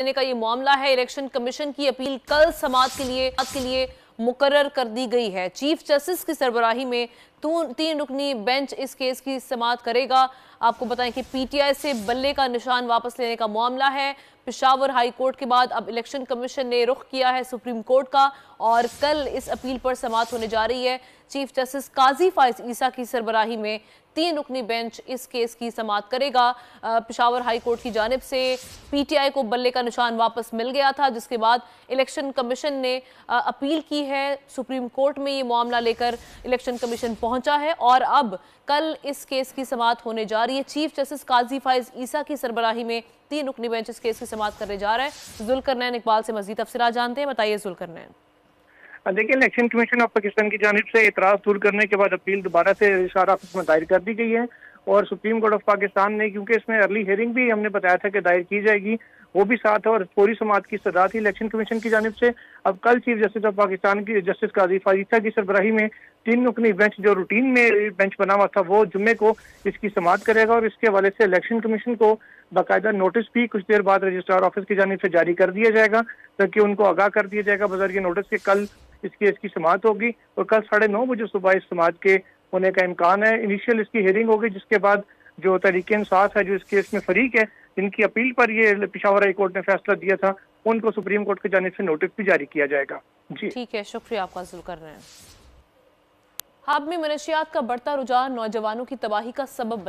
देने का ये मामला है। इलेक्शन कमीशन की अपील कल समाअत के लिए मुकर्रर कर दी गई है। चीफ जस्टिस की सरबराही में 3 रुकनी बेंच इस केस की समाअत करेगा। आपको बताएं कि पीटीआई से बल्ले का निशान वापस लेने का मामला है। पेशावर हाई कोर्ट के बाद अब इलेक्शन कमीशन ने रुख किया है सुप्रीम कोर्ट का और कल इस अपील पर समाअत होने जा रही है। चीफ जस्टिस काजी फाइज ईसा की सरबराही में 3 रुकनी बेंच इस केस की समाअत करेगा। पेशावर हाई कोर्ट की जानिब से पीटीआई को बल्ले का निशान वापस मिल गया था, जिसके बाद इलेक्शन कमीशन ने अपील की है सुप्रीम कोर्ट में। ये मामला लेकर इलेक्शन कमीशन पहुंचा है और अब कल इस केस की समाअत होने जा रही है। चीफ जस्टिस काजी फाइज ईसा की सरबराही में 3 रुकनी बेंच इस केस की समाअत करने जा रहा है। जुल्करनैन इकबाल से मजीद तफसीलात जानते हैं। बताइए जुल्करनैन। देखिए, इलेक्शन कमीशन ऑफ पाकिस्तान की जानिब से इतराज दूर करने के बाद अपील दोबारा से रजिस्ट्रार ऑफिस में दायर कर दी गई है और सुप्रीम कोर्ट ऑफ पाकिस्तान ने, क्योंकि इसमें अर्ली हियरिंग भी हमने बताया था कि दायर की जाएगी, वो भी साथ है और फौरी समाअत की सदा थी इलेक्शन कमीशन की जानिब से। अब कल चीफ जस्टिस ऑफ पाकिस्तान की जस्टिस काजी फाइज ईसा की सरबराही में 3 रुकनी बेंच, जो रूटीन में बेंच बना हुआ था, वो जुम्मे को इसकी समाअत करेगा और इसके हवाले से इलेक्शन कमीशन को बाकायदा नोटिस भी कुछ देर बाद रजिस्ट्रार ऑफिस की जानिब से जारी कर दिया जाएगा, ताकि उनको आगाह कर दिया जाएगा बज़रिए नोटिस के कल इस केस की समाअत होगी और कल 9:30 बजे सुबह इस समाअत के होने का इम्कान है। इनिशियल इसकी हियरिंग होगी, जिसके बाद जो तहरीक इंसाफ है, जो इस केस में फरीक है, जिनकी अपील पर ये पेशावर हाई कोर्ट ने फैसला दिया था, उनको सुप्रीम कोर्ट की जानिब से नोटिस भी जारी किया जाएगा। जी ठीक है, शुक्रिया आपका जुल्करनैन। हब में मनशियात का बढ़ता रुझान नौजवानों की तबाही का सबब बने